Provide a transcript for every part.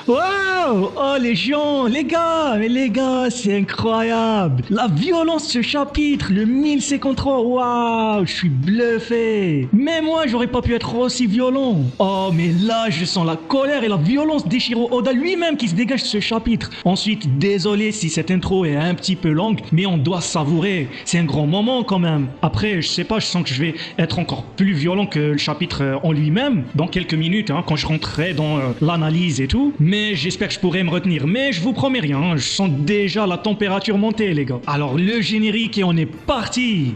Waouh! Oh les gens, mais les gars, c'est incroyable! La violence de ce chapitre, le 1053, waouh! Je suis bluffé! Mais moi, j'aurais pas pu être aussi violent! Oh, mais là, je sens la colère et la violence d'Eiichiro Oda lui-même qui se dégage de ce chapitre. Ensuite, désolé si cette intro est un petit peu longue, mais on doit savourer. C'est un grand moment quand même. Après, je sais pas, je sens que je vais être encore plus violent que le chapitre en lui-même dans quelques minutes, hein, quand je rentrerai dans l'analyse et tout. Mais j'espère que je pourrai me retenir. Mais je vous promets rien, hein, je sens déjà la température monter, les gars. Alors le générique et on est parti!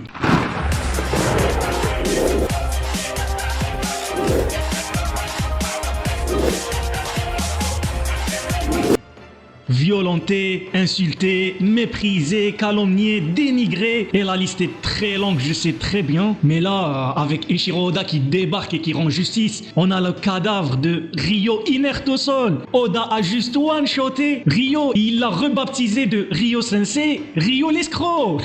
Violenté, insulté, méprisé, calomnié, dénigré. Et la liste est très longue, je sais très bien. Mais là, avec Eiichiro Oda qui débarque et qui rend justice, on a le cadavre de Ryo inerte au sol. Oda a juste one-shoté Ryo. Il l'a rebaptisé de Ryo Sensei, Ryo l'escroc.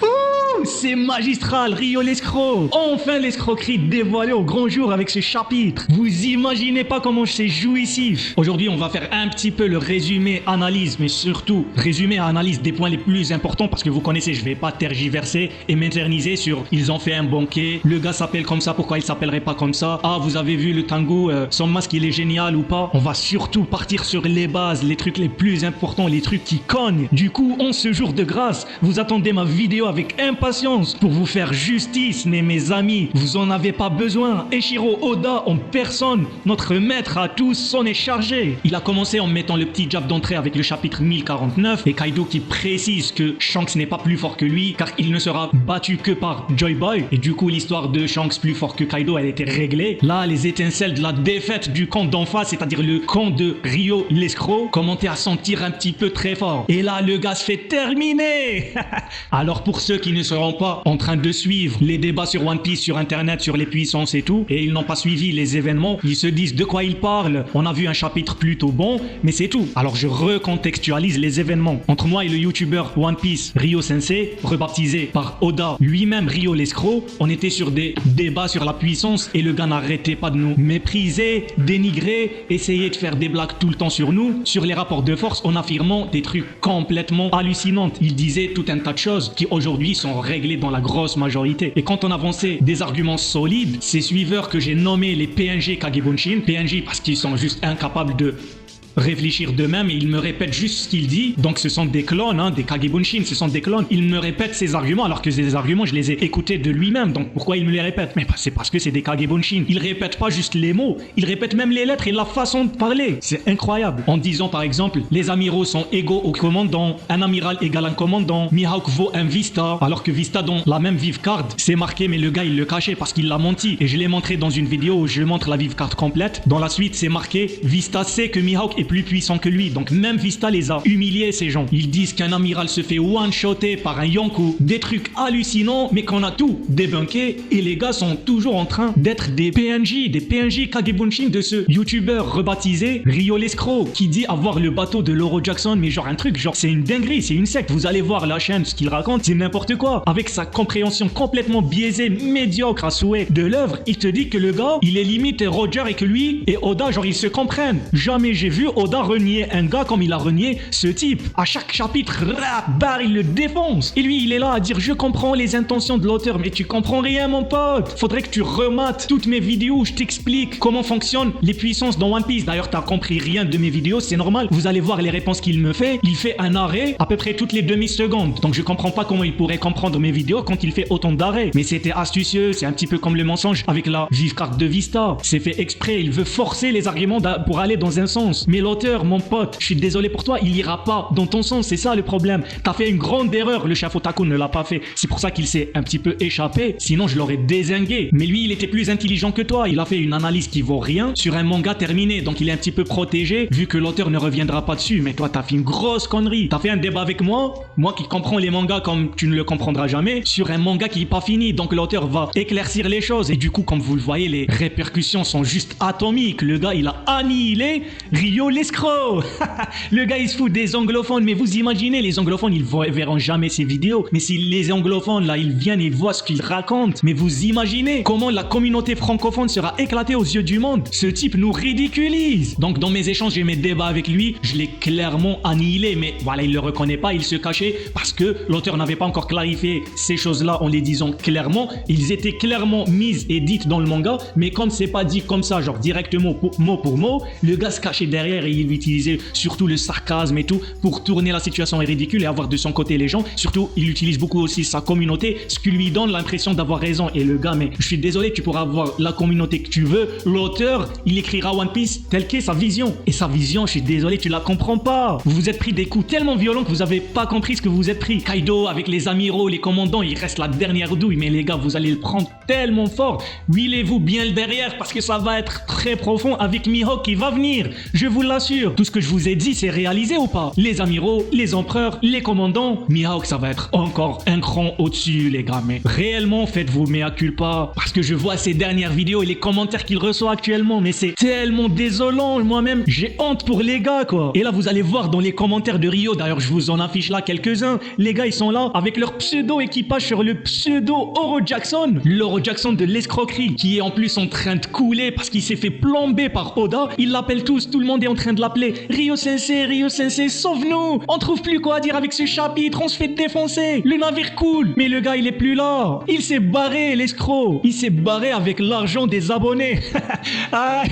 Ouh, c'est magistral, Ryo l'escroc. Enfin l'escroquerie dévoilée au grand jour avec ce chapitre. Vous imaginez pas comment c'est jouissif. Aujourd'hui, on va faire un petit peu le résumé analyse, mais surtout résumé à analyse des points les plus importants parce que vous connaissez, je vais pas tergiverser et m'éterniser sur ils ont fait un banquet, le gars s'appelle comme ça, pourquoi il s'appellerait pas comme ça, ah vous avez vu le Tengu, son masque il est génial ou pas. On va surtout partir sur les bases, les trucs les plus importants, les trucs qui cognent. Du coup, en ce jour de grâce, vous attendez ma vidéo avec impatience pour vous faire justice, mais mes amis, vous en avez pas besoin. Eiichiro Oda en personne, notre maître à tous, s'en est chargé. Il a commencé en mettant le petit jab d'entrée avec le chapitre 1049 et Kaido qui précise que Shanks n'est pas plus fort que lui car il ne sera battu que par Joy Boy et du coup l'histoire de Shanks plus fort que Kaido elle était réglée. Là les étincelles de la défaite du camp d'en face, c'est-à-dire le camp de Ryo l'escroc, commençaient à sentir un petit peu très fort. Et là le gars se fait terminer. Alors pour ceux qui ne seront pas en train de suivre les débats sur One Piece sur internet sur les puissances et tout, et ils n'ont pas suivi les événements, ils se disent de quoi ils parlent. On a vu un chapitre plutôt bon, mais c'est tout. Alors je recontextualise les événements. Entre moi et le youtubeur One Piece Ryo Sensei, rebaptisé par Oda lui-même Ryo l'escroc, on était sur des débats sur la puissance et le gars n'arrêtait pas de nous mépriser, dénigrer, essayer de faire des blagues tout le temps sur nous, sur les rapports de force en affirmant des trucs complètement hallucinants. Il disait tout un tas de choses qui aujourd'hui sont réglées dans la grosse majorité. Et quand on avançait des arguments solides, ces suiveurs que j'ai nommés les PNG Kagebunshin, PNJ parce qu'ils sont juste incapables de réfléchir d'eux-mêmes et il me répète juste ce qu'il dit. Donc ce sont des clones, hein, des Kagebunshin, ce sont des clones. Il me répète ses arguments alors que ces arguments je les ai écoutés de lui-même. Donc pourquoi il me les répète? Mais c'est parce que c'est des Kagebunshin. Il répète pas juste les mots, il répète même les lettres et la façon de parler. C'est incroyable. En disant par exemple, les amiraux sont égaux au commandant, un amiral égale un commandant, Mihawk vaut un Vista, alors que Vista dans la même vive card, c'est marqué mais le gars il le cachait parce qu'il l'a menti. Et je l'ai montré dans une vidéo où je montre la vive card complète. Dans la suite c'est marqué, Vista sait que Mihawk est plus puissant que lui, donc même Vista les a humiliés ces gens. Ils disent qu'un amiral se fait one-shotter par un Yonkou, des trucs hallucinants, mais qu'on a tout débunké et les gars sont toujours en train d'être des PNJ Kagebunshin de ce youtubeur rebaptisé Ryo l'escroc qui dit avoir le bateau de Loro Jackson, mais genre un truc, genre c'est une dinguerie, c'est une secte. Vous allez voir la chaîne, ce qu'il raconte, c'est n'importe quoi. Avec sa compréhension complètement biaisée, médiocre à souhait de l'œuvre, il te dit que le gars, il est limite Roger et que lui et Oda, genre ils se comprennent. Jamais j'ai vu Oda renier un gars comme il a renié ce type. À chaque chapitre, il le défonce. Et lui, il est là à dire je comprends les intentions de l'auteur, mais tu comprends rien mon pote. Faudrait que tu remates toutes mes vidéos où je t'explique comment fonctionnent les puissances dans One Piece. D'ailleurs, t'as compris rien de mes vidéos, c'est normal. Vous allez voir les réponses qu'il me fait. Il fait un arrêt à peu près toutes les demi-secondes. Donc je comprends pas comment il pourrait comprendre mes vidéos quand il fait autant d'arrêts. Mais c'était astucieux, c'est un petit peu comme le mensonge avec la vive carte de Vista. C'est fait exprès, il veut forcer les arguments pour aller dans un sens. Mais l'auteur, mon pote, je suis désolé pour toi, il ira pas dans ton sens, c'est ça le problème. T'as fait une grande erreur, le chef Otaku ne l'a pas fait. C'est pour ça qu'il s'est un petit peu échappé, sinon je l'aurais dézingué. Mais lui, il était plus intelligent que toi, il a fait une analyse qui vaut rien sur un manga terminé, donc il est un petit peu protégé, vu que l'auteur ne reviendra pas dessus. Mais toi, t'as fait une grosse connerie. T'as fait un débat avec moi qui comprends les mangas comme tu ne le comprendras jamais, sur un manga qui est pas fini, donc l'auteur va éclaircir les choses. Et du coup, comme vous le voyez, les répercussions sont juste atomiques. Le gars, il a annihilé Ryo l'escroc. Le gars il se fout des anglophones, mais vous imaginez, les anglophones ils verront jamais ces vidéos, mais si les anglophones là ils viennent et voient ce qu'ils racontent, mais vous imaginez comment la communauté francophone sera éclatée aux yeux du monde. Ce type nous ridiculise. Donc dans mes échanges et mes débats avec lui, je l'ai clairement annihilé, mais voilà, il le reconnaît pas, il se cachait parce que l'auteur n'avait pas encore clarifié ces choses-là en les disant clairement. Ils étaient clairement mises et dites dans le manga, mais comme c'est pas dit comme ça, genre directement mot pour mot, le gars se cachait derrière et il utilisait surtout le sarcasme et tout pour tourner la situation ridicule et avoir de son côté les gens. Surtout, il utilise beaucoup aussi sa communauté, ce qui lui donne l'impression d'avoir raison. Et le gars, mais je suis désolé, tu pourras avoir la communauté que tu veux. L'auteur, il écrira One Piece tel qu'est sa vision. Et sa vision, je suis désolé, tu la comprends pas. Vous vous êtes pris des coups tellement violents que vous avez pas compris ce que vous êtes pris. Kaido avec les amiraux, les commandants, il reste la dernière douille. Mais les gars, vous allez le prendre tellement fort. Huilez-vous bien le derrière parce que ça va être très profond avec Mihawk qui va venir. Je vous l'assure. Tout ce que je vous ai dit, c'est réalisé ou pas? Les amiraux, les empereurs, les commandants. Mihawk, ça va être encore un cran au-dessus, les gars. Mais réellement, faites-vous mea culpa. Parce que je vois ses dernières vidéos et les commentaires qu'il reçoit actuellement. Mais c'est tellement désolant. Moi-même, j'ai honte pour les gars, quoi. Et là, vous allez voir dans les commentaires de Rio. D'ailleurs, je vous en affiche là quelques-uns. Les gars, ils sont là avec leur pseudo-équipage sur le pseudo-Oro Jackson. L'Oro Jackson de l'escroquerie. Qui est en plus en train de couler parce qu'il s'est fait plomber par Oda. Ils l'appellent tous. Tout le monde est en train de l'appeler. Rio Sensei, sauve-nous. On trouve plus quoi dire avec ce chapitre. On se fait défoncer. Le navire coule. Mais le gars, il est plus là. Il s'est barré, l'escroc. Il s'est barré avec l'argent des abonnés. Ah.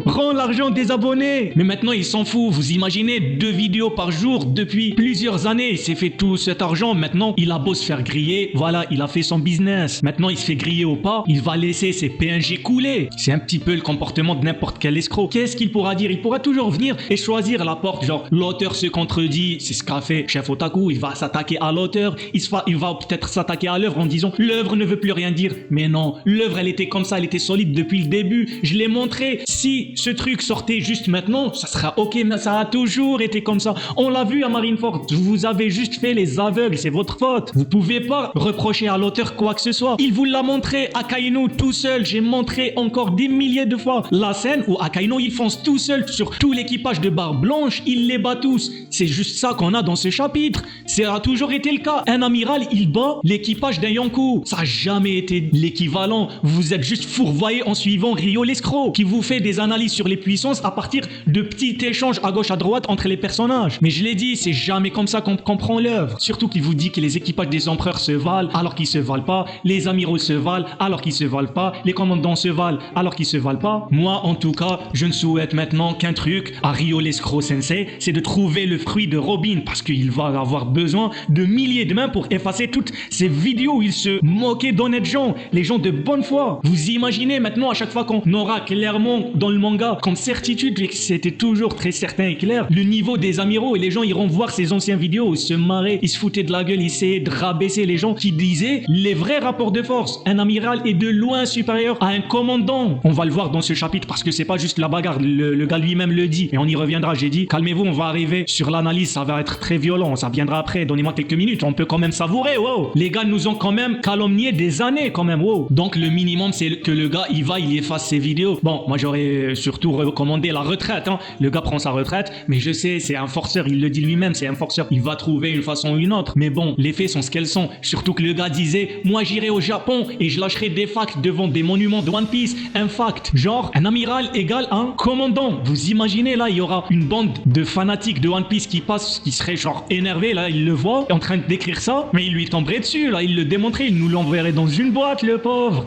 Rends l'argent des abonnés. Mais maintenant, il s'en fout. Vous imaginez 2 vidéos par jour depuis plusieurs années. Il s'est fait tout cet argent. Maintenant, il a beau se faire griller. Voilà, il a fait son business. Maintenant, il se fait griller ou pas. Il va laisser ses PNG couler. C'est un petit peu le comportement de n'importe quel escroc. Qu'est-ce qu'il pourra dire? Il pourra toujours venir et choisir la porte. Genre, l'auteur se contredit. C'est ce qu'a fait Chef Otaku. Il va s'attaquer à l'auteur. Il va peut-être s'attaquer à l'œuvre en disant l'œuvre ne veut plus rien dire. Mais non, l'œuvre, elle était comme ça. Elle était solide depuis le début. Je l'ai montré. Si ce truc sortait juste maintenant, ça sera ok, mais ça a toujours été comme ça. On l'a vu à Marineford. Vous avez juste fait les aveugles. C'est votre faute. Vous pouvez pas reprocher à l'auteur quoi que ce soit. Il vous l'a montré, Akainu, tout seul. J'ai montré encore des milliers de fois la scène où Akainu, il fonce tout seul sur tout l'équipage de Barbe Blanche. Il les bat tous. C'est juste ça qu'on a dans ce chapitre. Ça a toujours été le cas. Un amiral, il bat l'équipage d'un Yonkou. Ça a jamais été l'équivalent. Vous êtes juste fourvoyé en suivant Rio l'escroc, qui vous fait des analyses sur les puissances à partir de petits échanges à gauche à droite entre les personnages. Mais je l'ai dit, c'est jamais comme ça qu'on comprend l'œuvre. Surtout qu'il vous dit que les équipages des empereurs se valent alors qu'ils se valent pas, les amiraux se valent alors qu'ils se valent pas, les commandants se valent alors qu'ils se valent pas. Moi, en tout cas, je ne souhaite maintenant qu'un truc à Rio l'escroc sensei, c'est de trouver le fruit de Robin, parce qu'il va avoir besoin de milliers de mains pour effacer toutes ces vidéos où il se moquait d'honnêtes gens, les gens de bonne foi. Vous imaginez maintenant à chaque fois qu'on aura clairement dans le manga comme certitude que c'était toujours très certain et clair le niveau des amiraux, et les gens iront voir ces anciennes vidéos où ils se marraient, ils se foutaient de la gueule, ils essayaient de rabaisser les gens qui disaient les vrais rapports de force. Un amiral est de loin supérieur à un commandant. On va le voir dans ce chapitre parce que c'est pas juste la bagarre, le gars lui-même le dit et on y reviendra. J'ai dit calmez-vous, on va arriver sur l'analyse, ça va être très violent, ça viendra après, donnez-moi quelques minutes, on peut quand même savourer. Wow, les gars nous ont quand même calomnié des années quand même. Wow. Donc le minimum c'est que le gars il efface ses vidéos. Bon, moi j'aurais surtout recommandé la retraite, hein. Le gars prend sa retraite, mais je sais, c'est un forceur, il le dit lui-même, c'est un forceur, il va trouver une façon ou une autre. Mais bon, les faits sont ce qu'elles sont. Surtout que le gars disait moi j'irai au Japon et je lâcherai des facts devant des monuments de One Piece. Un fact, genre un amiral égale un commandant. Vous imaginez là, il y aura une bande de fanatiques de One Piece qui passe, qui serait genre énervé, là il le voit en train d'écrire ça, mais il lui tomberait dessus, là il le démontrait, il nous l'enverrait dans une boîte, le pauvre.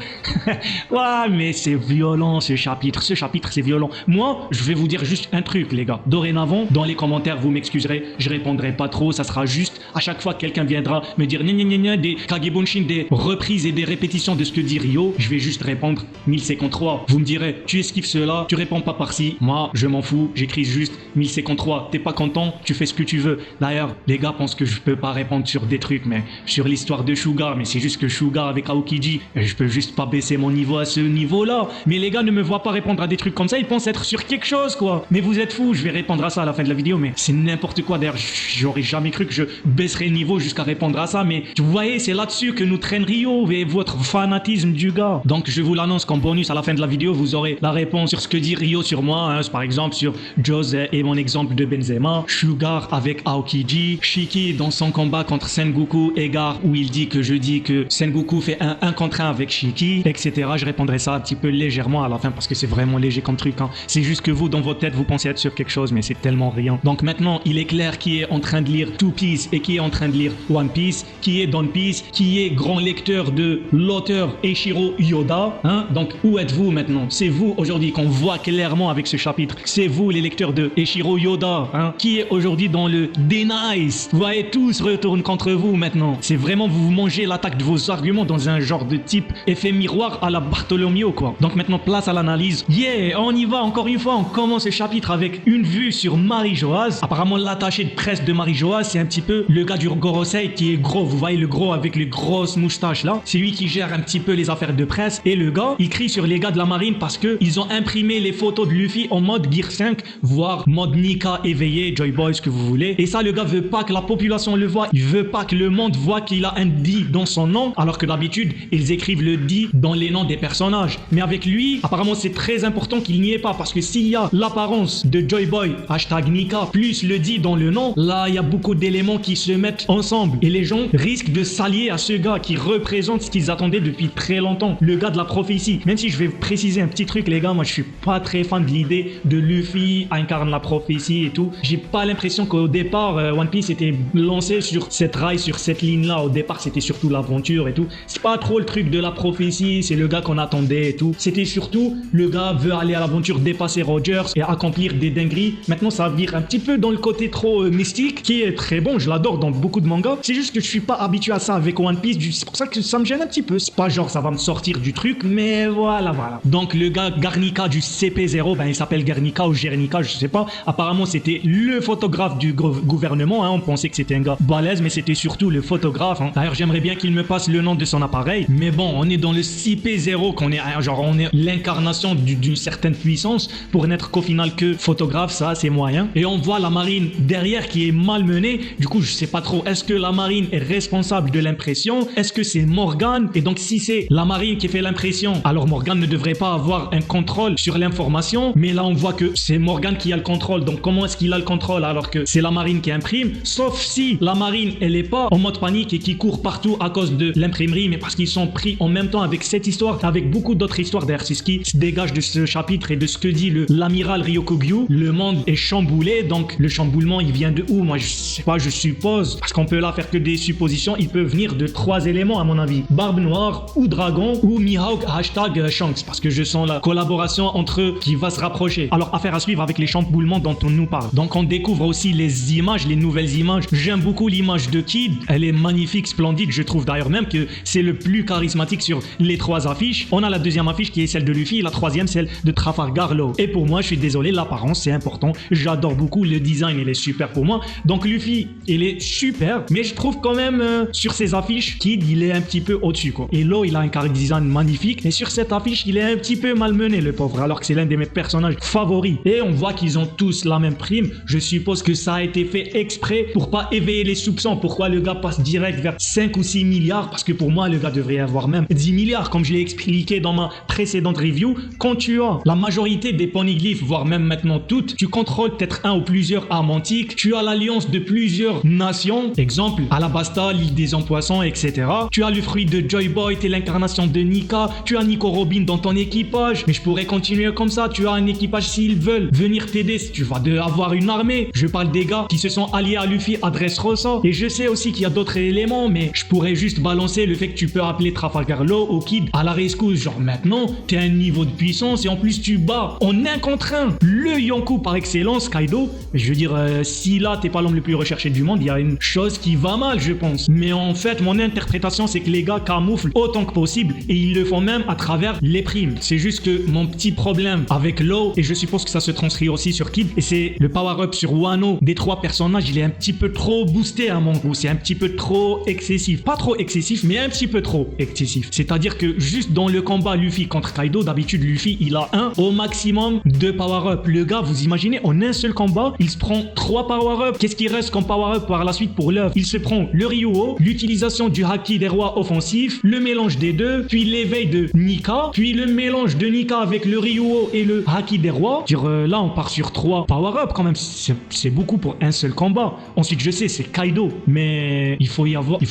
Ouais, mais c'est violent ce chapitre c'est violent. Moi, je vais vous dire juste un truc les gars, dorénavant, dans les commentaires vous m'excuserez, je répondrai pas trop, ça sera juste à chaque fois que quelqu'un viendra me dire des Kagebunshin, des reprises et des répétitions de ce que dit Rio, je vais juste répondre 1053. Vous me direz, tu esquives cela, tu réponds pas par-ci, moi je m'en fous, j'écris juste 1053, t'es pas content, tu fais ce que tu veux. D'ailleurs, les gars pensent que je peux pas répondre sur des trucs, mais sur l'histoire de Suga, mais c'est juste que Suga avec Aokiji, je peux juste pas baisser mon niveau à ce niveau-là. Mais les gars ne me voient pas répondre à des trucs comme ça, il pense être sur quelque chose, quoi. Mais vous êtes fous, je vais répondre à ça à la fin de la vidéo, mais c'est n'importe quoi. D'ailleurs, j'aurais jamais cru que je baisserais le niveau jusqu'à répondre à ça, mais vous voyez, c'est là-dessus que nous traîne Rio et votre fanatisme du gars. Donc, je vous l'annonce qu'en bonus à la fin de la vidéo, vous aurez la réponse sur ce que dit Rio sur moi, hein, par exemple sur Jose et mon exemple de Benzema, Sugar avec Aokiji, Shiki dans son combat contre Sengoku Egar où il dit que je dis que Sengoku fait un 1 contre 1 avec Shiki, etc. Je répondrai ça un petit peu légèrement à la fin parce que c'est vraiment léger comme truc, hein. C'est juste que vous, dans votre tête, vous pensez être sur quelque chose, mais c'est tellement rien. Donc maintenant, il est clair qui est en train de lire Two Piece et qui est en train de lire One Piece, qui est One Piece, qui est grand lecteur de l'auteur Eiichiro Oda, hein. Donc où êtes-vous maintenant? C'est vous aujourd'hui qu'on voit clairement avec ce chapitre. C'est vous les lecteurs de Eiichiro Oda, hein, qui est aujourd'hui dans le Denice. Vous voyez, tout se retourne contre vous maintenant. C'est vraiment vous mangez l'attaque de vos arguments dans un genre de type effet miroir à la Bartholomew, quoi. Donc maintenant place à l'analyse. Yeah, on y va encore une fois. On commence ce chapitre avec une vue sur Marie-Joase. Apparemment l'attaché de presse de Marie-Joase, c'est un petit peu le gars du Gorosei qui est gros. Vous voyez le gros avec les grosses moustaches là. C'est lui qui gère un petit peu les affaires de presse. Et le gars, il crie sur les gars de la marine parce que ils ont imprimé les photos de Luffy en mode Gear 5, voire mode Nika éveillé, Joy Boy, ce que vous voulez. Et ça, le gars veut pas que la population le voit. Il veut pas que le monde voit qu'il a un D dans son nom, alors que d'habitude, ils écrivent le D dans les noms des personnages. Mais avec lui, apparemment, c'est très important qu'il n'y ait pas, parce que s'il y a l'apparence de Joy Boy, hashtag Nika, plus le D dans le nom, là, il y a beaucoup d'éléments qui se mettent ensemble. Et les gens risquent de s'allier à ce gars qui représente ce qu'ils attendaient depuis très longtemps, le gars de la prophétie. Même si je vais préciser un petit truc, les gars, moi, je suis pas très fan de l'idée de Luffy incarne la prophétie et tout. J'ai pas l'impression qu'au départ, One Piece était lancé sur cette rail, sur cette ligne-là. Au départ, c'était surtout l'aventure et tout. C'est pas trop le truc de la prophétie, c'est le gars qu'on attendait et tout. C'était surtout, le gars veut aller à l'aventure, dépasser Rogers et accomplir des dingueries. Maintenant, ça vire un petit peu dans le côté trop mystique, qui est très bon, je l'adore dans beaucoup de mangas. C'est juste que je suis pas habitué à ça avec One Piece, c'est pour ça que ça me gêne un petit peu. C'est pas genre ça va me sortir du truc, mais voilà. Donc le gars Garnica du CP0, ben il s'appelle Garnica ou Gernica, je sais pas. Apparemment, c'était le photographe du gouvernement, hein. On pensait que c'était un gars balèze, mais c'était surtout le photographe, hein. D'ailleurs, j'aimerais bien qu'il me passe le nom de son appareil, mais bon, on est dans le CP0, qu'on est genre on est l'incarnation d'une certaine puissance pour n'être qu'au final que photographe, ça c'est moyen. Et on voit la marine derrière qui est malmenée. Du coup, je sais pas trop, est-ce que la marine est responsable de l'impression? Est-ce que c'est Morgan? Et donc si c'est la marine qui fait l'impression, alors Morgan ne devrait pas avoir un contrôle sur l'information, mais là on voit que c'est Morgan qui a le contrôle. Donc comment est-ce qu'il a le contrôle alors que c'est la marine qui imprime? Sauf si la marine elle est pas en mode panique et qui court partout à cause de l'imprimerie, mais parce qu'ils sont pris en même temps avec cette histoire, avec beaucoup d'autres histoires. D'ailleurs, c'est ce qui se dégage de ce chapitre et de ce que dit l'amiral Ryokugyu. Le monde est chamboulé, donc le chamboulement il vient de où? Moi je sais pas, je suppose, parce qu'on peut là faire que des suppositions. Il peut venir de 3 éléments à mon avis: Barbe Noire ou Dragon ou Mihawk hashtag Shanks, parce que je sens la collaboration entre eux qui va se rapprocher. Alors affaire à suivre avec les chamboulements dont on nous parle. Donc on découvre aussi les images, les nouvelles images. J'aime beaucoup l'image de Kid, elle est magnifique, splendide. Je trouve d'ailleurs même que c'est le plus charismatique sur les 3 affiches. On a la deuxième affiche qui est celle de Luffy, la troisième celle de Trafalgar Law. Et pour moi, je suis désolé, l'apparence c'est important. J'adore beaucoup, le design il est super pour moi. Donc Luffy il est super, mais je trouve quand même sur ces affiches Kid il est un petit peu au-dessus, quoi. Et Law il a un character design magnifique, et sur cette affiche il est un petit peu malmené le pauvre, alors que c'est l'un de mes personnages favoris. Et on voit qu'ils ont tous la même prime. Je suppose que ça a été fait exprès pour pas éveiller les soupçons. Pourquoi le gars passe direct vers 5 ou 6 milliards? Parce que pour moi le gars devrait avoir même 10 milliards, comme je l'ai expliqué dans ma précédente review. Quand tu as la majorité des poneglyphes, voire même maintenant toutes, tu contrôles peut-être un ou plusieurs armes antiques, tu as l'alliance de plusieurs nations, exemple Alabasta, l'île des Empoissons, etc. Tu as le fruit de Joy Boy, t'es l'incarnation de Nika, tu as Nico Robin dans ton équipage, mais je pourrais continuer comme ça. Tu as un équipage, s'ils veulent venir t'aider, tu vas avoir une armée. Je parle des gars qui se sont alliés à Luffy à Dressrosa, et je sais aussi qu'il y a d'autres éléments, mais je pourrais juste balancer le fait que tu peux appeler Trafalgar Law au Kid à la rescousse. Genre maintenant, t'es à un niveau de puissance et en plus tu bats en 1 contre 1 le Yonkou par excellence, Kaido. Je veux dire, si là t'es pas l'homme le plus recherché du monde, il y a une chose qui va mal, je pense. Mais en fait, mon interprétation, c'est que les gars camouflent autant que possible et ils le font même à travers les primes. C'est juste que mon petit problème avec Law, et je suppose que ça se transcrit aussi sur Kid, et c'est le power-up sur Wano des 3 personnages, il est un petit peu trop boosté à mon goût. C'est un petit peu trop excessif. Pas trop excessif, mais un petit peu trop excessif. C'est-à-dire que juste dans le combat Luffy contre Kaido, d'habitude Luffy il a au maximum 2 power-up. Le gars, vous imaginez, en un seul combat, il se prend 3 power-up. Qu'est-ce qui reste comme power-up par la suite pour l'œuvre? Il se prend le Ryuo, l'utilisation du Haki des rois offensifs, le mélange des deux, puis l'éveil de Nika, puis le mélange de Nika avec le Ryuo et le Haki des rois. Là, on part sur 3 power-up quand même. C'est beaucoup pour un seul combat. Ensuite, je sais, c'est Kaido, mais il faut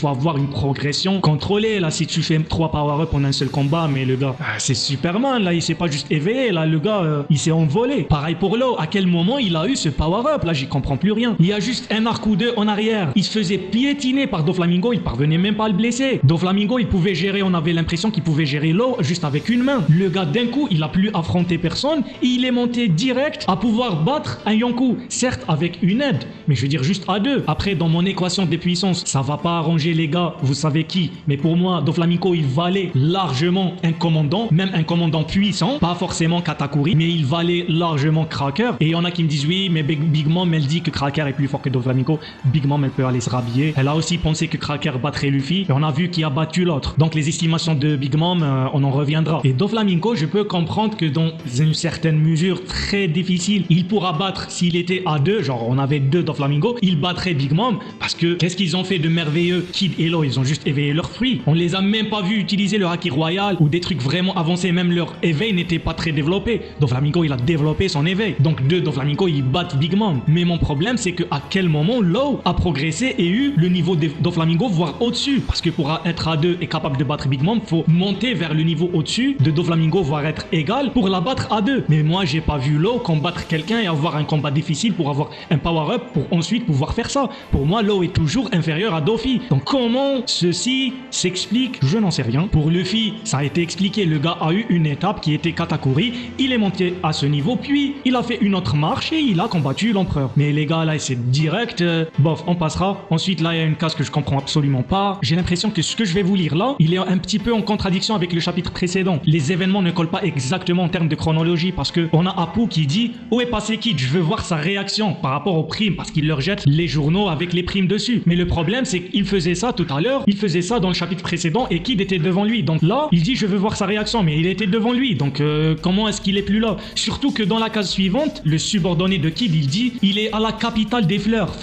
avoir une progression contrôlée. Là, si tu fais 3 power-up en un seul combat, mais le gars, c'est Superman. Là, il s'est pas juste éveillé. Là, le gars, il s'est envolé. Pareil pour Law. À quel moment il a eu ce power-up? Là, j'y comprends plus rien. Il y a juste un arc ou deux en arrière. Il se faisait piétiner par Doflamingo. Il parvenait même pas à le blesser. Doflamingo, il pouvait gérer. On avait l'impression qu'il pouvait gérer Law juste avec une main. Le gars, d'un coup, il a plus affronté personne. Et il est monté direct à pouvoir battre un Yonkou. Certes, avec une aide, mais je veux dire juste à 2. Après, dans mon équation des puissances, ça va pas arranger les gars. Vous savez qui? Mais pour moi, Doflamingo, il valait largement un commandant, même un commandant puissant. Pas forcément Katakuri, mais il valait largement Cracker. Et il y en a qui me disent oui, mais Big Mom, elle dit que Cracker est plus fort que Doflamingo. Big Mom, elle peut aller se rhabiller. Elle a aussi pensé que Cracker battrait Luffy. Et on a vu qui a battu l'autre. Donc les estimations de Big Mom, on en reviendra. Et Doflamingo, je peux comprendre que dans une certaine mesure très difficile, il pourra battre s'il était à 2. Genre, on avait 2 Doflamingo. Il battrait Big Mom. Parce que qu'est-ce qu'ils ont fait de merveilleux? Kid et Law, ils ont juste éveillé leurs fruits. On les a même pas vus utiliser le Haki Royal ou des trucs vraiment avancés. Même leur éveil n'était pas très développé. Doflamingo, il a développé son éveil. Donc 2 Doflamingo, ils battent Big Mom. Mais mon problème, c'est que à quel moment Law a progressé et eu le niveau de Doflamingo, voire au-dessus. Parce que pour être à 2 et capable de battre Big Mom, faut monter vers le niveau au-dessus de Doflamingo, voire être égal pour la battre à 2. Mais moi, j'ai pas vu Law combattre quelqu'un et avoir un combat difficile pour avoir un power-up pour ensuite pouvoir faire ça. Pour moi, Law est toujours inférieur à Doffy. Donc comment ceci s'explique? Je n'en sais rien. Pour Luffy, ça a été expliqué. Le gars a eu une étape qui était Katakuri. Il est monté à ce niveau, puis il a fait une autre marche et il a combattu l'empereur. Mais les gars, là, c'est direct. Bof, on passera. Ensuite, là, il y a une case que je comprends absolument pas. J'ai l'impression que ce que je vais vous lire là, il est un petit peu en contradiction avec le chapitre précédent. Les événements ne collent pas exactement en termes de chronologie parce que on a Apu qui dit où est passé Kid? Je veux voir sa réaction par rapport aux primes parce qu'il leur jette les journaux avec les primes dessus. Mais le problème, c'est qu'il faisait ça tout à l'heure. Il faisait ça dans le chapitre précédent et Kid était devant lui. Donc là, il dit je veux voir sa réaction, mais il était devant lui. Donc comment est-ce qu'il est plus là? Surtout que dans la case suivante, le subordonné de Kid, il dit il est à la capitale des fleurs.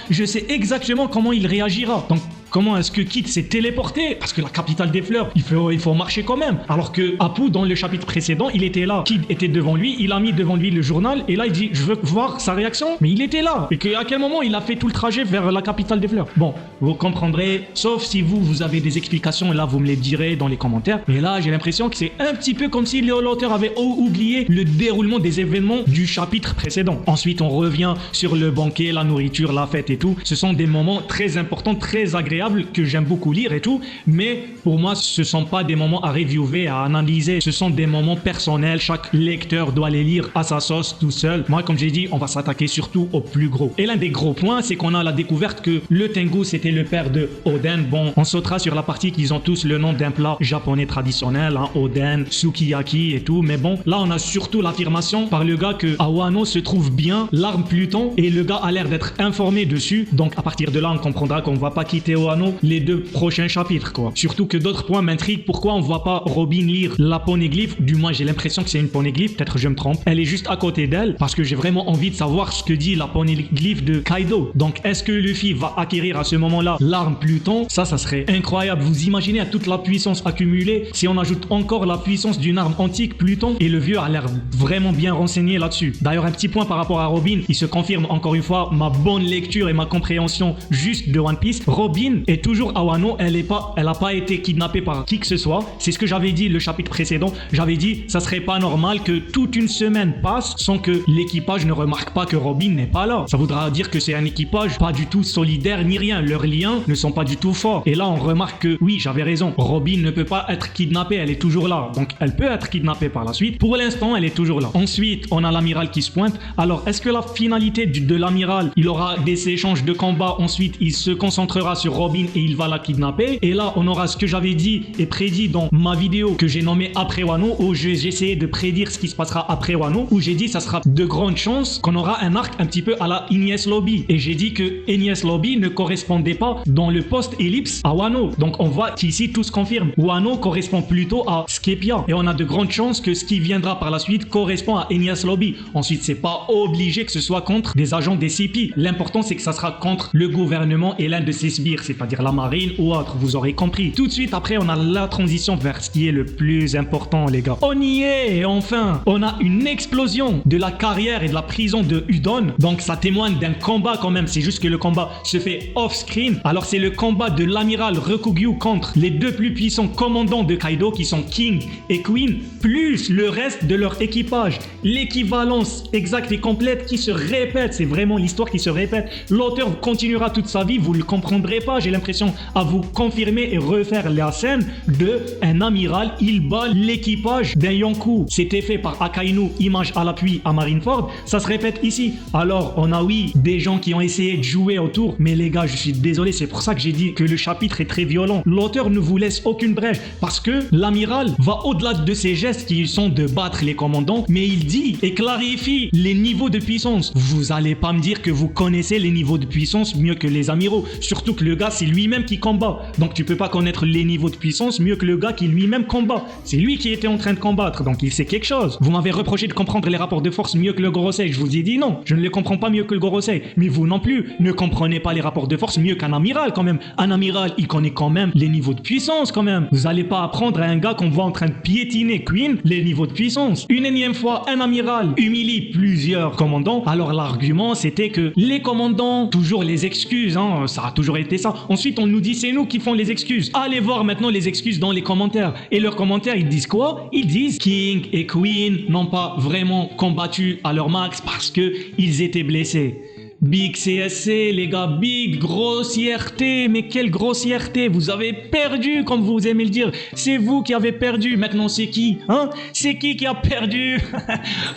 Je sais exactement comment il réagira. Donc comment est-ce que Kid s'est téléporté? Parce que la capitale des fleurs, il faut marcher quand même. Alors que Apu, dans le chapitre précédent, il était là. Kid était devant lui, il a mis devant lui le journal, et là il dit, je veux voir sa réaction. Mais il était là. Et qu'à quel moment il a fait tout le trajet vers la capitale des fleurs? Bon, vous comprendrez, sauf si vous avez des explications, et là vous me les direz dans les commentaires. Mais là, j'ai l'impression que c'est un petit peu comme si l'auteur avait oublié le déroulement des événements du chapitre précédent. Ensuite, on revient sur le banquet, la nourriture, la fête et tout. Ce sont des moments très importants, très agréables, que j'aime beaucoup lire et tout, mais pour moi ce sont pas des moments à reviewer, à analyser, ce sont des moments personnels, chaque lecteur doit les lire à sa sauce tout seul. Moi, comme j'ai dit, on va s'attaquer surtout au plus gros. Et l'un des gros points, c'est qu'on a la découverte que le Tengu c'était le père de Oden. Bon, on sautera sur la partie qu'ils ont tous le nom d'un plat japonais traditionnel, hein, Oden, Sukiyaki et tout, mais bon, là on a surtout l'affirmation par le gars que à Wano se trouve bien l'arme Pluton et le gars a l'air d'être informé dessus, donc à partir de là on comprendra qu'on va pas quitter Wano les 2 prochains chapitres, quoi. Surtout que d'autres points m'intriguent. Pourquoi on voit pas Robin lire la poneglyphe? Du moins, j'ai l'impression que c'est une poneglyphe. Peut-être je me trompe. Elle est juste à côté d'elle parce que j'ai vraiment envie de savoir ce que dit la poneglyphe de Kaido. Donc, est-ce que Luffy va acquérir à ce moment-là l'arme Pluton? Ça serait incroyable. Vous imaginez à toute la puissance accumulée si on ajoute encore la puissance d'une arme antique Pluton, et le vieux a l'air vraiment bien renseigné là-dessus. D'ailleurs, un petit point par rapport à Robin, il se confirme encore une fois ma bonne lecture et ma compréhension juste de One Piece. Robin est toujours à Wano, elle a pas été kidnappée par qui que ce soit. C'est ce que j'avais dit le chapitre précédent. J'avais dit ça serait pas normal que toute une semaine passe sans que l'équipage ne remarque pas que Robin n'est pas là. Ça voudra dire que c'est un équipage pas du tout solidaire ni rien. Leurs liens ne sont pas du tout forts. Et là on remarque que oui, j'avais raison. Robin ne peut pas être kidnappée, elle est toujours là. Donc elle peut être kidnappée par la suite. Pour l'instant, elle est toujours là. Ensuite, on a l'amiral qui se pointe. Alors, est-ce que la finalité de l'amiral, il aura des échanges de combat, ensuite il se concentrera sur Robin Robin et il va la kidnapper. Et là, on aura ce que j'avais dit et prédit dans ma vidéo que j'ai nommée Après Wano, où j'ai essayé de prédire ce qui se passera après Wano, où j'ai dit ça sera de grandes chances qu'on aura un arc un petit peu à la Enies Lobby. Et j'ai dit que Enies Lobby ne correspondait pas dans le post-ellipse à Wano. Donc on voit qu'ici tout se confirme. Wano correspond plutôt à Skypiea. Et on a de grandes chances que ce qui viendra par la suite correspond à Enies Lobby. Ensuite, c'est pas obligé que ce soit contre des agents des CP. L'important, c'est que ça sera contre le gouvernement et l'un de ses sbires, c'est-à-dire la marine ou autre. Vous aurez compris. Tout de suite, après, on a la transition vers ce qui est le plus important, les gars. On y est, et enfin, on a une explosion de la carrière et de la prison de Udon. Donc, ça témoigne d'un combat quand même. C'est juste que le combat se fait off-screen. Alors, c'est le combat de l'amiral Rokugyu contre les deux plus puissants commandants de Kaido qui sont King et Queen, plus le reste de leur équipage. L'équivalence exacte et complète qui se répète. C'est vraiment l'histoire qui se répète. L'auteur continuera toute sa vie. Vous ne le comprendrez pas. J'ai l'impression à vous confirmer et refaire la scène de un amiral. Il bat l'équipage d'un Yonkou. C'était fait par Akainu, image à l'appui à Marineford. Ça se répète ici. Alors, on a oui, des gens qui ont essayé de jouer autour. Mais les gars, je suis désolé. C'est pour ça que j'ai dit que le chapitre est très violent. L'auteur ne vous laisse aucune brèche parce que l'amiral va au-delà de ses gestes qui sont de battre les commandants, mais il dit et clarifie les niveaux de puissance. Vous allez pas me dire que vous connaissez les niveaux de puissance mieux que les amiraux. Surtout que le gars, c'est lui-même qui combat. Donc tu peux pas connaître les niveaux de puissance mieux que le gars qui lui-même combat. C'est lui qui était en train de combattre, donc il sait quelque chose. Vous m'avez reproché de comprendre les rapports de force mieux que le Gorosei. Je vous ai dit non, je ne les comprends pas mieux que le Gorosei. Mais vous non plus, ne comprenez pas les rapports de force mieux qu'un amiral quand même. Un amiral, il connaît quand même les niveaux de puissance quand même. Vous allez pas apprendre à un gars qu'on voit en train de piétiner Queen les niveaux de puissance. Une énième fois, un amiral humilie plusieurs commandants. Alors l'argument c'était que les commandants, toujours les excuses, hein, ça a toujours été ça. Ensuite on nous dit c'est nous qui font les excuses. Allez voir maintenant les excuses dans les commentaires. Et leurs commentaires ils disent quoi? Ils disent King et Queen n'ont pas vraiment combattu à leur max parce que ils étaient blessés. Big CSC, les gars, big grossièreté, mais quelle grossièreté, vous avez perdu, comme vous aimez le dire, c'est vous qui avez perdu, maintenant c'est qui, hein, c'est qui a perdu,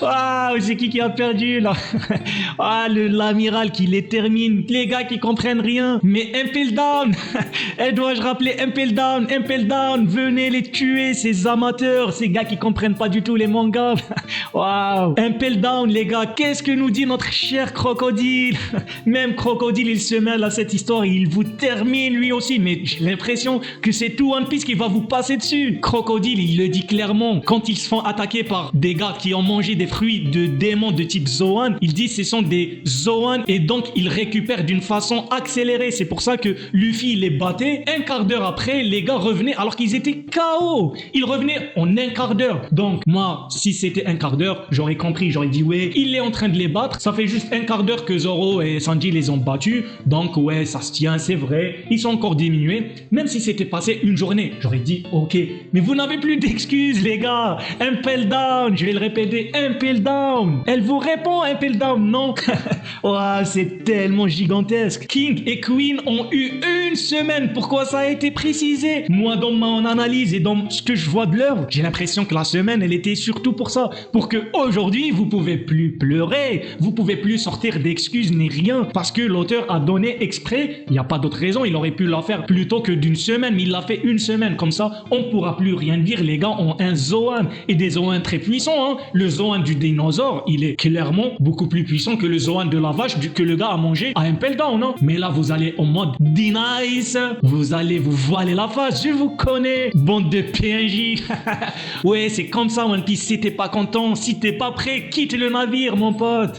waouh, c'est qui a perdu, là, ah, l'amiral qui les termine, les gars qui comprennent rien, mais Impel Down, dois-je rappeler Impel Down, venez les tuer, ces amateurs, ces gars qui comprennent pas du tout les mangas, waouh, Impel Down, les gars, qu'est-ce que nous dit notre cher crocodile? Même Crocodile il se mêle à cette histoire et il vous termine lui aussi, mais j'ai l'impression que c'est tout One Piece qui va vous passer dessus. Crocodile il le dit clairement, quand ils se font attaquer par des gars qui ont mangé des fruits de démons de type Zoan, il dit ce sont des Zoan et donc ils récupèrent d'une façon accélérée. C'est pour ça que Luffy les battait, un quart d'heure après les gars revenaient alors qu'ils étaient KO, ils revenaient en un quart d'heure. Donc moi si c'était un quart d'heure j'aurais compris, j'aurais dit ouais il est en train de les battre, ça fait juste un quart d'heure que Zoro et Sanji les ont battus, donc ouais ça se tient, c'est vrai, ils sont encore diminués, même si c'était passé une journée, j'aurais dit ok, mais vous n'avez plus d'excuses les gars, Impel Down, je vais le répéter, Impel Down, elle vous répond Impel Down, non? Oh, c'est tellement gigantesque. King et Queen ont eu une semaine, pourquoi ça a été précisé? Moi dans mon analyse et dans ce que je vois de l'œuvre, j'ai l'impression que la semaine elle était surtout pour ça, pour que aujourd'hui vous pouvez plus pleurer, vous pouvez plus sortir d'excuses ni rien, parce que l'auteur a donné exprès, il n'y a pas d'autre raison, il aurait pu la faire plus tôt que d'une semaine, mais il l'a fait une semaine, comme ça on pourra plus rien dire, les gars ont un Zoan, et des Zoans très puissants, hein. Le Zoan du dinosaure, il est clairement beaucoup plus puissant que le Zoan de la vache que le gars a mangé à Impel Down, hein. Mais là vous allez en mode D-Nice, vous allez vous voiler la face, je vous connais, bande de PNJ. Ouais c'est comme ça One Piece, si t'es pas content, si t'es pas prêt, quitte le navire mon pote.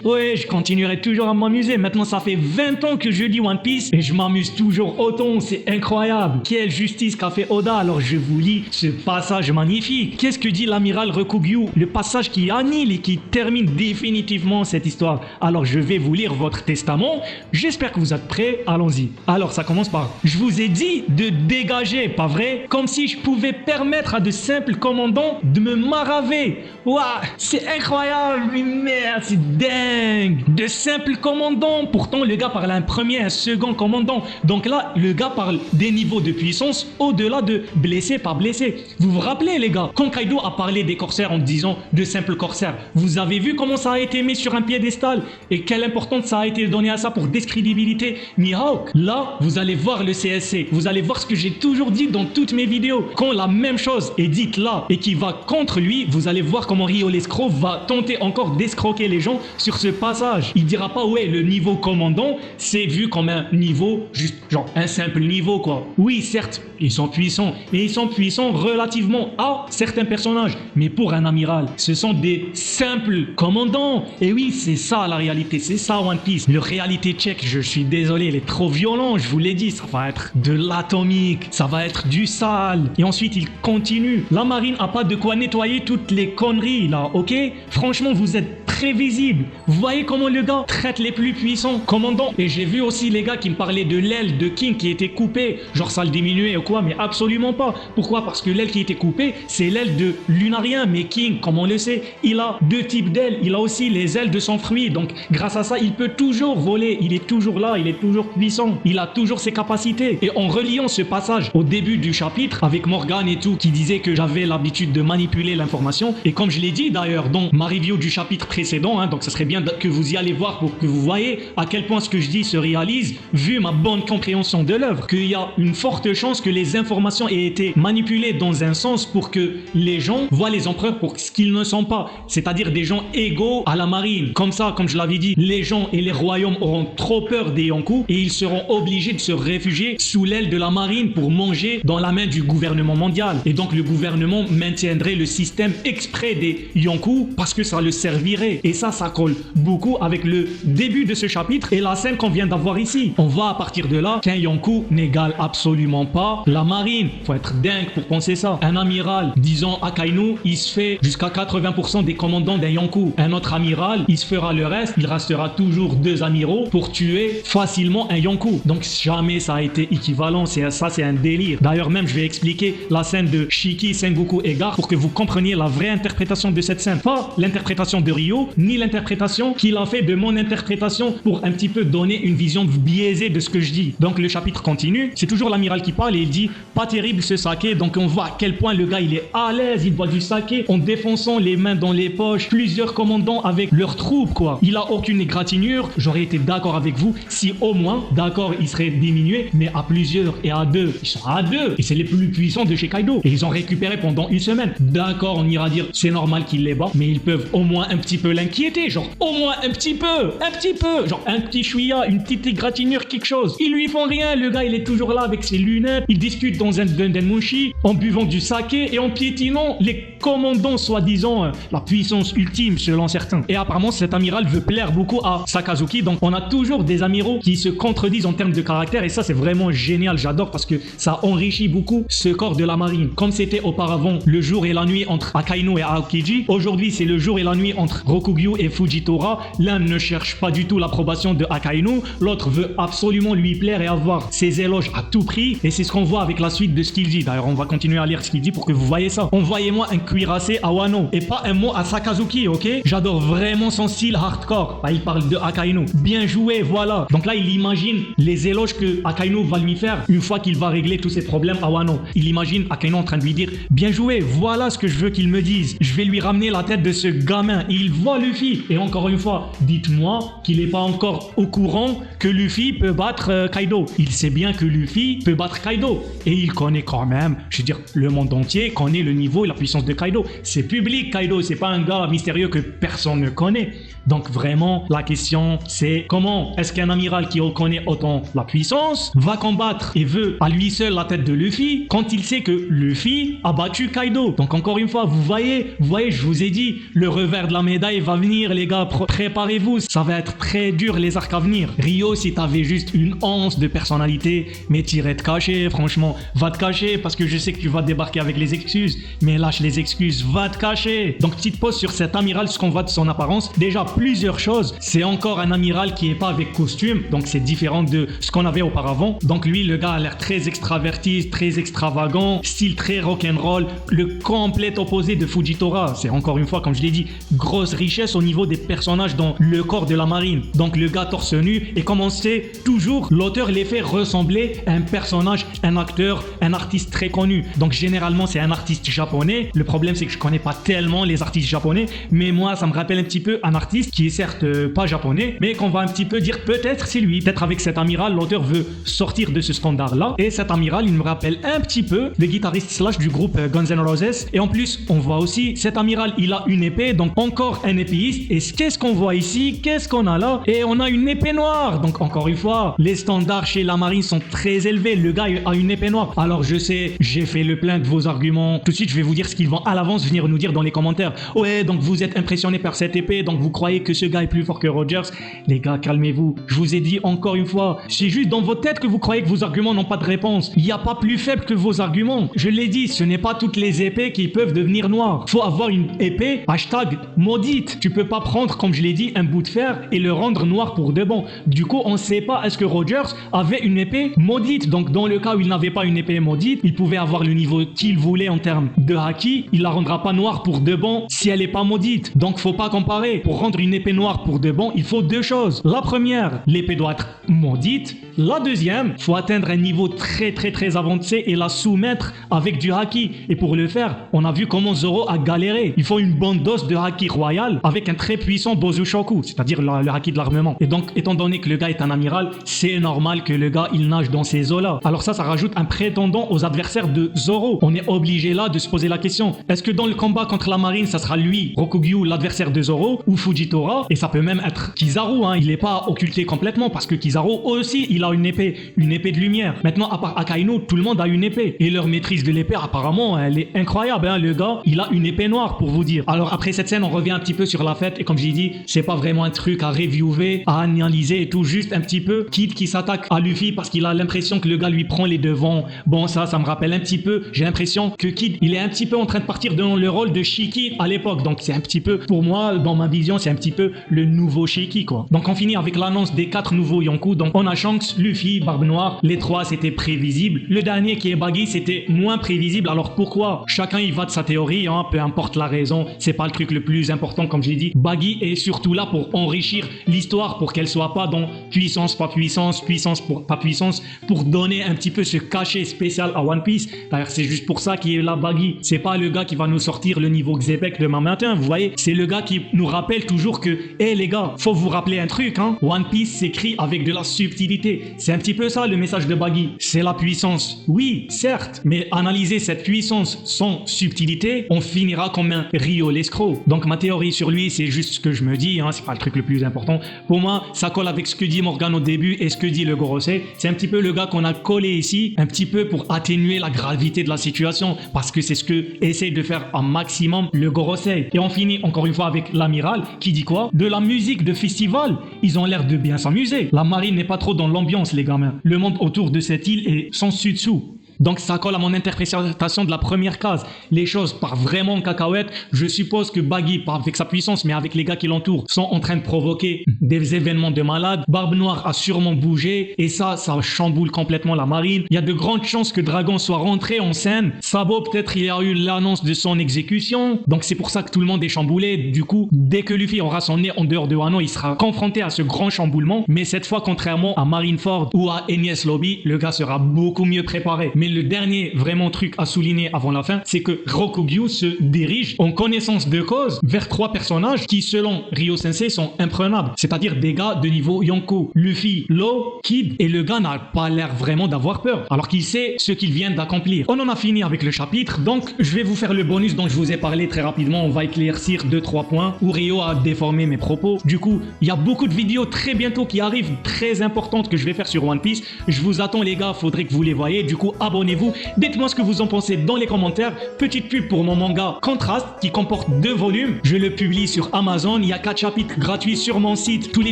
Ouais je continuerai toujours à m'amuser. Maintenant, ça fait 20 ans que je lis One Piece et je m'amuse toujours autant. C'est incroyable. Quelle justice qu'a fait Oda. Alors, je vous lis ce passage magnifique. Qu'est-ce que dit l'amiral Rokugyu? Le passage qui annule et qui termine définitivement cette histoire. Alors, je vais vous lire votre testament. J'espère que vous êtes prêts. Allons-y. Alors, ça commence par: je vous ai dit de dégager, pas vrai? Comme si je pouvais permettre à de simples commandants de me maraver. Waouh, c'est incroyable. Mais merde. c'est dingue. De simples commandants. Pourtant, le gars parle à un premier, un second commandant. Donc là, le gars parle des niveaux de puissance au-delà de blessé par blessé. Vous vous rappelez, les gars, quand Kaido a parlé des corsaires en disant de simples corsaires, vous avez vu comment ça a été mis sur un piédestal et quelle importance ça a été donné à ça pour discrédibilité Mihawk. Là, vous allez voir le CSC. Vous allez voir ce que j'ai toujours dit dans toutes mes vidéos. Quand la même chose est dite là et qui va contre lui, vous allez voir comment Rio l'escroc va tenter encore d'escroquer les gens sur ce passage. Il dira pas ouais, le niveau commandant c'est vu comme un niveau juste genre un simple niveau quoi. Oui certes ils sont puissants et ils sont puissants relativement à certains personnages, mais pour un amiral ce sont des simples commandants. Et oui c'est ça la réalité, c'est ça One Piece. Le réalité check, je suis désolé, il est trop violent, je vous l'ai dit, ça va être de l'atomique, ça va être du sale. Et ensuite il continue. La marine a pas de quoi nettoyer toutes les conneries là, ok? Franchement vous êtes très visible. Vous voyez comment le gars traite les plus puissants commandants. Et j'ai vu aussi les gars qui me parlaient de l'aile de King qui était coupée, genre ça le diminuait ou quoi, mais absolument pas. Pourquoi? Parce que l'aile qui était coupée c'est l'aile de Lunarien, mais King comme on le sait il a deux types d'ailes, il a aussi les ailes de son fruit, donc grâce à ça il peut toujours voler, il est toujours là, il est toujours puissant, il a toujours ses capacités. Et en reliant ce passage au début du chapitre avec Morgan et tout qui disait que j'avais l'habitude de manipuler l'information, et comme je l'ai dit d'ailleurs dans ma review du chapitre précédent, donc ça serait bien que vous y allez voir pour que vous voyez à quel point ce que je dis se réalise vu ma bonne compréhension de l'œuvre, qu'il y a une forte chance que les informations aient été manipulées dans un sens pour que les gens voient les empereurs pour ce qu'ils ne sont pas, c'est-à-dire des gens égaux à la marine. Comme ça, comme je l'avais dit, les gens et les royaumes auront trop peur des Yonkou et ils seront obligés de se réfugier sous l'aile de la marine pour manger dans la main du gouvernement mondial. Et donc le gouvernement maintiendrait le système exprès des Yonkou parce que ça le servirait. Et ça colle beaucoup avec le début de ce chapitre et la scène qu'on vient d'avoir ici. On voit à partir de là qu'un Yonkou n'égale absolument pas la marine. Faut être dingue pour penser ça. Un amiral, disons Akainu, il se fait jusqu'à 80% des commandants d'un Yonkou. Un autre amiral, il se fera le reste. Il restera toujours deux amiraux pour tuer facilement un Yonkou. Donc jamais ça a été équivalent. Ça c'est un délire. D'ailleurs même je vais expliquer la scène de Shiki, Sengoku et Garp pour que vous compreniez la vraie interprétation de cette scène. Pas l'interprétation de Rio, ni l'interprétation qu'il a fait de mon interprétation pour un petit peu donner une vision biaisée de ce que je dis. Donc le chapitre continue, c'est toujours l'amiral qui parle et il dit pas terrible ce saké. Donc on voit à quel point le gars il est à l'aise, il boit du saké en défonçant les mains dans les poches, plusieurs commandants avec leurs troupes quoi. Il a aucune égratignure, j'aurais été d'accord avec vous si au moins, d'accord, il serait diminué, mais à plusieurs et à deux, ils sont à deux et c'est les plus puissants de chez Kaido et ils ont récupéré pendant une semaine. D'accord, on ira dire c'est normal qu'il les bat, mais ils peuvent au moins un petit peu l'inquiéter, genre au moins un petit peu, genre un petit chouïa, une petite égratignure, quelque chose. Ils lui font rien, le gars il est toujours là avec ses lunettes, il discute dans un dendenmushi en buvant du saké et en piétinant les commandants soi-disant la puissance ultime selon certains. Et apparemment cet amiral veut plaire beaucoup à Sakazuki, donc on a toujours des amiraux qui se contredisent en termes de caractère et ça c'est vraiment génial, j'adore parce que ça enrichit beaucoup ce corps de la marine. Comme c'était auparavant le jour et la nuit entre Akainu et Aokiji, aujourd'hui c'est le jour et la nuit entre Rokugyu et Fujitora. L'un ne cherche pas du tout l'approbation de Akainu, l'autre veut absolument lui plaire et avoir ses éloges à tout prix, et c'est ce qu'on voit avec la suite de ce qu'il dit. D'ailleurs on va continuer à lire ce qu'il dit pour que vous voyez ça. Envoyez-moi un cuirassé à Wano et pas un mot à Sakazuki, ok? J'adore vraiment son style hardcore. Là, il parle de Akainu. Bien joué, voilà. Donc là il imagine les éloges que Akainu va lui faire une fois qu'il va régler tous ses problèmes à Wano. Il imagine Akainu en train de lui dire bien joué, voilà ce que je veux qu'il me dise. Je vais lui ramener la tête de ce gamin. Et il voit Luffy. Et encore une fois, dites-moi qu'il n'est pas encore au courant que Luffy peut battre Kaido. Il sait bien que Luffy peut battre Kaido. Et il connaît quand même, je veux dire, le monde entier connaît le niveau et la puissance de Kaido. C'est public Kaido, c'est pas un gars mystérieux que personne ne connaît. Donc vraiment, la question c'est comment est-ce qu'un amiral qui reconnaît autant la puissance va combattre et veut à lui seul la tête de Luffy quand il sait que Luffy a battu Kaido. Donc encore une fois, vous voyez, je vous ai dit, le revers de la médaille va venir les gars, préparez-vous, ça va être très dur les arcs à venir. Rio, si t'avais juste une once de personnalité, mais t'irais te cacher, franchement, va te cacher parce que je sais que tu vas débarquer avec les excuses, mais lâche les excuses, va te cacher. Donc petite pause sur cet amiral, ce qu'on voit de son apparence. Déjà, plusieurs choses. C'est encore un amiral qui est pas avec costume, donc c'est différent de ce qu'on avait auparavant. Donc lui, le gars a l'air très extraverti, très extravagant, style très rock'n'roll, le complet opposé de Fujitora. C'est encore une fois, comme je l'ai dit, grosse richesse au niveau des personnages dans le corps de la marine. Donc le gars torse nu, et comme on sait, toujours l'auteur les fait ressembler à un personnage, un acteur, un artiste très connu. Donc généralement c'est un artiste japonais. Le problème c'est que je connais pas tellement les artistes japonais, mais moi ça me rappelle un petit peu un artiste qui est certes pas japonais, mais qu'on va un petit peu dire peut-être c'est lui. Peut-être avec cet amiral, l'auteur veut sortir de ce standard-là, et cet amiral il me rappelle un petit peu le guitariste slash du groupe Guns N' Roses. Et en plus on voit aussi cet amiral, il a une épée, donc encore un épéiste. Et qu'est-ce qu'on voit ici? Qu'est-ce qu'on a là? Et on a une épée noire. Donc encore une fois, les standards chez la marine sont très élevés. Le gars a une épée noire. Alors je sais, j'ai fait le plein de vos arguments. Tout de suite je vais vous dire ce qu'ils vont à l'avance venir nous dire dans les commentaires. Ouais, donc vous êtes impressionné par cette épée, donc vous croyez que ce gars est plus fort que Rogers. Les gars, calmez-vous. Je vous ai dit encore une fois, c'est juste dans votre tête que vous croyez que vos arguments n'ont pas de réponse. Il n'y a pas plus faible que vos arguments. Je l'ai dit, ce n'est pas toutes les épées qui peuvent devenir noires. Faut avoir une épée, hashtag maudite. Tu peux pas prendre, comme je l'ai dit, un bout de fer et le rendre noir pour de bon. Du coup, on sait pas est-ce que Rogers avait une épée maudite. Donc dans le cas où il n'avait pas une épée maudite, il pouvait avoir le niveau qu'il voulait en termes de haki. Il la rendra pas noire pour de bon si elle est pas maudite. Donc faut pas comparer. Pour rendre une épée noire pour de bon, il faut deux choses. La première, l'épée doit être maudite. La deuxième, faut atteindre un niveau très avancé et la soumettre avec du haki. Et pour le faire, on a vu comment Zoro a galéré. Il faut une bonne dose de haki royal avec un très puissant Bozushoku, c'est-à-dire le haki de l'armement. Et donc, étant donné que le gars est un amiral, c'est normal que le gars il nage dans ces eaux-là. Alors ça rajoute un prétendant aux adversaires de Zoro. On est obligé là de se poser la question, est-ce que dans le combat contre la marine, ça sera lui, Rokugyu, l'adversaire de Zoro, ou Fujitora? Et ça peut même être Kizaru, hein. Il n'est pas occulté complètement parce que Kizaru aussi, il a une épée de lumière. Maintenant, à part Akainu, tout le monde a une épée. Et leur maîtrise de l'épée, apparemment, elle est incroyable, hein. Le gars, il a une épée noire, pour vous dire. Alors après cette scène, on revient un petit peu sur la fête, et comme j'ai dit, c'est pas vraiment un truc à reviewer, à analyser et tout, juste un petit peu Kid qui s'attaque à Luffy parce qu'il a l'impression que le gars lui prend les devants. Bon, ça me rappelle un petit peu, j'ai l'impression que Kid, il est un petit peu en train de partir dans le rôle de Shiki à l'époque. Donc c'est un petit peu, pour moi, dans ma vision, c'est un petit peu le nouveau Shiki, quoi. Donc on finit avec l'annonce des 4 nouveaux Yonkou. Donc on a Shanks, Luffy, Barbe Noire. Les 3, c'était prévisible. Le dernier qui est Baggy, c'était moins prévisible. Alors pourquoi? Chacun y va de sa théorie, hein, peu importe la raison. C'est pas le truc le plus important, comme je l'ai dit. Baggy est surtout là pour enrichir l'histoire, pour qu'elle soit pas dans puissance, pas puissance, puissance, pas puissance, pour donner un petit peu ce cachet spécial à One Piece. D'ailleurs, c'est juste pour ça qu'il est là, Baggy. C'est pas le gars qui va nous sortir le niveau Xepec demain matin, vous voyez. C'est le gars qui nous rappelle toujours que, hé les gars, faut vous rappeler un truc, hein. One Piece s'écrit avec de la subtilité. C'est un petit peu ça le message de Baggy. C'est la puissance. Oui, certes, mais analyser cette puissance sans subtilité, on finira comme un Rio l'escroc. Donc ma théorie sur lui, c'est juste ce que je me dis, hein, c'est pas le truc le plus important. Pour moi, ça colle avec ce que dit Morgan au début et ce que dit le Gorosei. C'est un petit peu le gars qu'on a collé ici, un petit peu pour atténuer la gravité de la situation, parce que c'est ce que essaie de faire un maximum le Gorosei. Et on finit encore une fois avec l'amiral qui dit quoi? De la musique de festival, ils ont l'air de bien s'amuser. La marine n'est pas trop dans l'ambiance, les gamins. Le monde autour de cette île est sans dessus-dessous. Donc ça colle à mon interprétation de la première case. Les choses partent vraiment en cacahuète. Je suppose que Baggy, pas avec sa puissance, mais avec les gars qui l'entourent, sont en train de provoquer des événements de malade. Barbe Noire a sûrement bougé, et ça chamboule complètement la marine. Il y a de grandes chances que Dragon soit rentré en scène. Sabo, peut-être il y a eu l'annonce de son exécution. Donc c'est pour ça que tout le monde est chamboulé. Du coup, dès que Luffy aura son nez en dehors de Wano, il sera confronté à ce grand chamboulement. Mais cette fois, contrairement à Marineford ou à Enies Lobby, le gars sera beaucoup mieux préparé. Mais le dernier vraiment truc à souligner avant la fin, c'est que Rokugyu se dirige en connaissance de cause vers 3 personnages qui, selon Ryo Sensei, sont imprenables. C'est-à-dire des gars de niveau Yonkou, Luffy, Law, Kid, et le gars n'a pas l'air vraiment d'avoir peur, alors qu'il sait ce qu'il vient d'accomplir. On en a fini avec le chapitre, donc je vais vous faire le bonus dont je vous ai parlé très rapidement. On va éclaircir 2-3 points où Ryo a déformé mes propos. Du coup, il y a beaucoup de vidéos très bientôt qui arrivent, très importantes, que je vais faire sur One Piece. Je vous attends les gars, faudrait que vous les voyez. Du coup, abonnez-vous abonnez-vous. Dites-moi ce que vous en pensez dans les commentaires. Petite pub pour mon manga Contraste qui comporte 2 volumes. Je le publie sur Amazon. Il y a 4 chapitres gratuits sur mon site. Tous les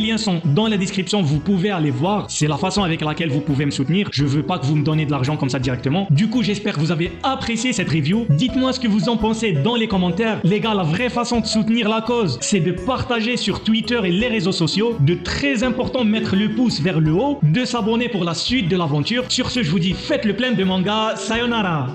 liens sont dans la description. Vous pouvez aller voir. C'est la façon avec laquelle vous pouvez me soutenir. Je veux pas que vous me donnez de l'argent comme ça directement. Du coup, j'espère que vous avez apprécié cette review. Dites-moi ce que vous en pensez dans les commentaires. Les gars, la vraie façon de soutenir la cause, c'est de partager sur Twitter et les réseaux sociaux. De très important, mettre le pouce vers le haut. De s'abonner pour la suite de l'aventure. Sur ce, je vous dis, faites le plein de manga. Sayonara.